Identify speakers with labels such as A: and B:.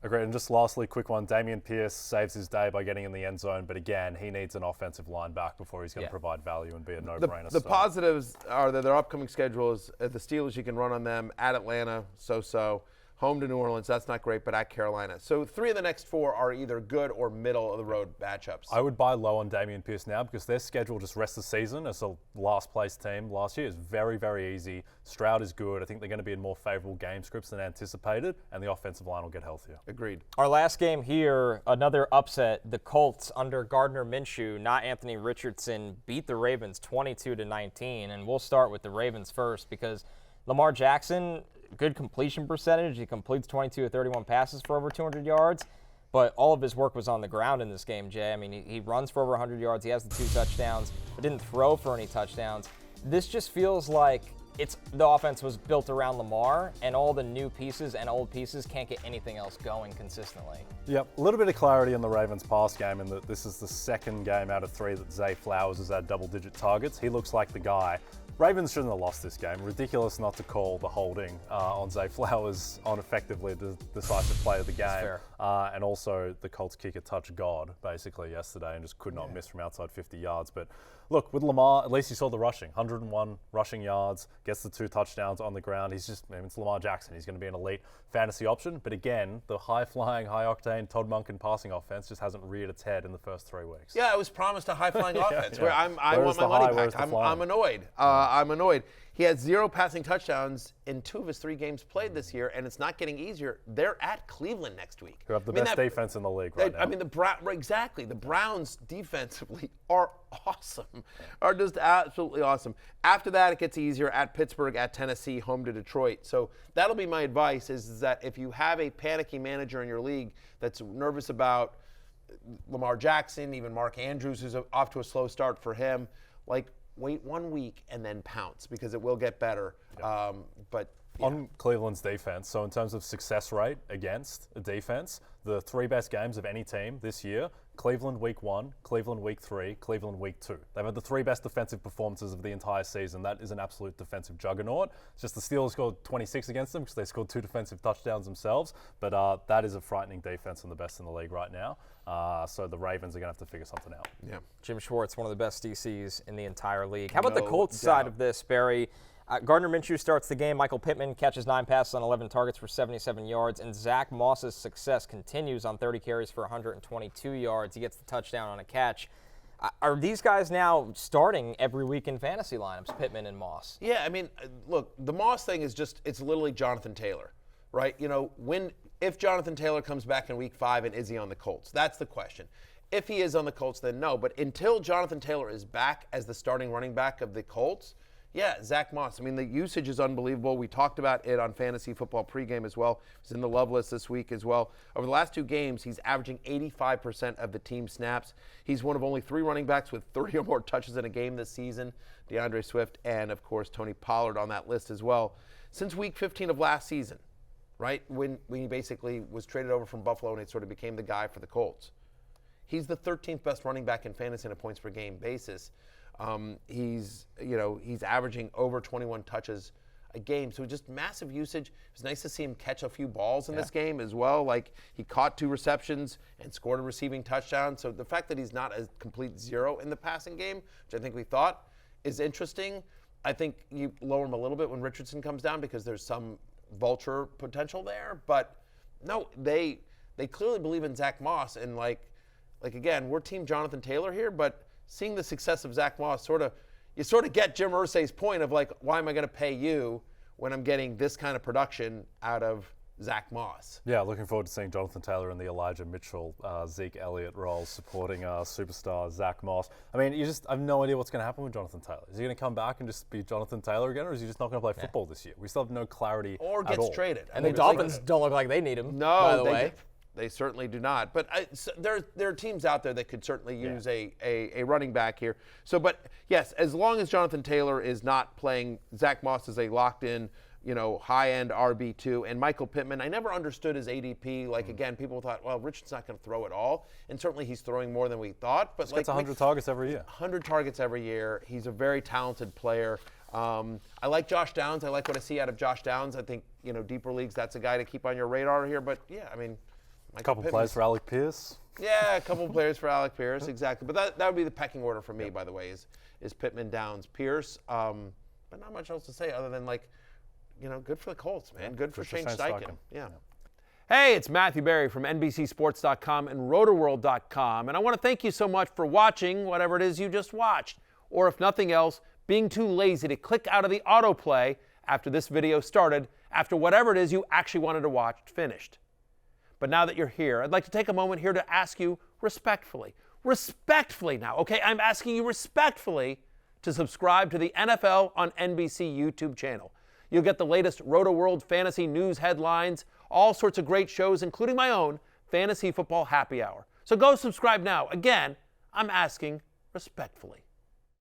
A: Agreed. And just lastly, quick one. Damien Pierce saves his day by getting in the end zone, but again, he needs an offensive line back before he's going to provide value and be a no-brainer.
B: The positives are that their upcoming schedule is the Steelers, you can run on them, at Atlanta, so-so. Home to New Orleans, that's not great, but at Carolina. So 3 of the next 4 are either good or middle-of-the-road matchups.
A: I would buy low on Damien Pierce now because their schedule just rest of the season as a last-place team last year is very, very easy. Stroud is good. I think they're going to be in more favorable game scripts than anticipated, and the offensive line will get healthier.
B: Agreed.
C: Our last game here, another upset. The Colts under Gardner Minshew, not Anthony Richardson, beat the Ravens 22-19, and we'll start with the Ravens first because Lamar Jackson, good completion percentage. He completes 22 of 31 passes for over 200 yards, but all of his work was on the ground in this game, Jay. I mean, he runs for over 100 yards. He has the 2 touchdowns, but didn't throw for any touchdowns. This just feels like the offense was built around Lamar, and all the new pieces and old pieces can't get anything else going consistently.
A: Yep, a little bit of clarity in the Ravens pass game in that this is the second game out of 3 that Zay Flowers has had double-digit targets. He looks like the guy. Ravens shouldn't have lost this game. Ridiculous not to call the holding on Zay Flowers on effectively the decisive play of the game. And also the Colts kicker touched God basically yesterday and just could not miss from outside 50 yards. But look, with Lamar, at least you saw the rushing. 101 rushing yards, gets the 2 touchdowns on the ground. It's Lamar Jackson. He's going to be an elite fantasy option. But again, the high-flying, high-octane Todd Monken passing offense just hasn't reared its head in the first 3 weeks.
B: Yeah, I was promised a high-flying offense where I want my money back. I'm annoyed. I'm annoyed. He had 0 passing touchdowns in 2 of his 3 games played this year, and it's not getting easier. They're at Cleveland next week.
A: Who have the best defense in the league right now.
B: I mean, exactly. The Browns defensively are awesome, are just absolutely awesome. After that, it gets easier at Pittsburgh, at Tennessee, home to Detroit. So that'll be my advice is that if you have a panicky manager in your league that's nervous about Lamar Jackson, even Mark Andrews, who's off to a slow start for him, wait 1 week and then pounce because it will get better. On
A: Cleveland's defense, so in terms of success rate against a defense, the 3 best games of any team this year, Cleveland week 1, Cleveland week 3, Cleveland week 2. They've had the 3 best defensive performances of the entire season. That is an absolute defensive juggernaut. It's just the Steelers scored 26 against them because they scored 2 defensive touchdowns themselves. But that is a frightening defense and the best in the league right now. So the Ravens are going to have to figure something out.
B: Yeah.
C: Jim Schwartz, one of the best DCs in the entire league. How about the Colts side of this, Barry? Gardner Minshew starts the game. Michael Pittman catches 9 passes on 11 targets for 77 yards. And Zack Moss's success continues on 30 carries for 122 yards. He gets the touchdown on a catch. Are these guys now starting every week in fantasy lineups, Pittman and Moss?
B: Yeah, I mean, look, the Moss thing is it's literally Jonathan Taylor, right? If Jonathan Taylor comes back in week 5 and is he on the Colts? That's the question. If he is on the Colts, then no. But until Jonathan Taylor is back as the starting running back of the Colts, yeah, Zack Moss. I mean, the usage is unbelievable. We talked about it on Fantasy Football pregame as well. It's in the love list this week as well. Over the last 2 games, he's averaging 85% of the team snaps. He's one of only 3 running backs with 30 or more touches in a game this season. DeAndre Swift and, of course, Tony Pollard on that list as well. Since week 15 of last season, right, when he basically was traded over from Buffalo and it sort of became the guy for the Colts. He's the 13th best running back in fantasy on a points per game basis. He's averaging over 21 touches a game. So just massive usage. It was nice to see him catch a few balls in this game as well. Like he caught 2 receptions and scored a receiving touchdown. So the fact that he's not a complete 0 in the passing game, which I think we thought is interesting. I think you lower him a little bit when Richardson comes down because there's some vulture potential there. But no, they clearly believe in Zack Moss. And like again, we're team Jonathan Taylor here, but seeing the success of Zack Moss, you sort of get Jim Irsay's point of like, why am I going to pay you when I'm getting this kind of production out of Zack Moss?
A: Yeah, looking forward to seeing Jonathan Taylor in the Elijah Mitchell, Zeke Elliott role supporting superstar Zack Moss. I mean, I have no idea what's going to happen with Jonathan Taylor. Is he going to come back and just be Jonathan Taylor again, or is he just not going to play football this year? We still have no clarity
B: or gets traded.
C: And the Dolphins don't look like they need him, by the way.
B: They certainly do not. But there are teams out there that could certainly use a running back here. So, but yes, as long as Jonathan Taylor is not playing, Zack Moss is a locked-in, high-end RB2. And Michael Pittman, I never understood his ADP. Like, again, people thought, well, Richard's not going to throw it all. And certainly he's throwing more than we thought. But
A: he gets 100 targets every year.
B: 100 targets every year. He's a very talented player. I like Josh Downs. I like what I see out of Josh Downs. I think, deeper leagues, that's a guy to keep on your radar here. But, yeah, I mean,
A: A couple plays for Alec Pierce.
B: Yeah, a couple players for Alec Pierce, exactly. But that would be the pecking order for me, by the way, is Pittman, Downs, Pierce. But not much else to say other than, good for the Colts, man. Good for Shane Steichen. Yeah. Hey, it's Matthew Berry from NBCSports.com and Rotoworld.com, and I want to thank you so much for watching whatever it is you just watched, or if nothing else, being too lazy to click out of the autoplay after this video started, after whatever it is you actually wanted to watch finished. But now that you're here, I'd like to take a moment here to ask you respectfully now, okay? I'm asking you respectfully to subscribe to the NFL on NBC YouTube channel. You'll get the latest Roto-World fantasy news headlines, all sorts of great shows, including my own Fantasy Football Happy Hour. So go subscribe now. Again, I'm asking respectfully.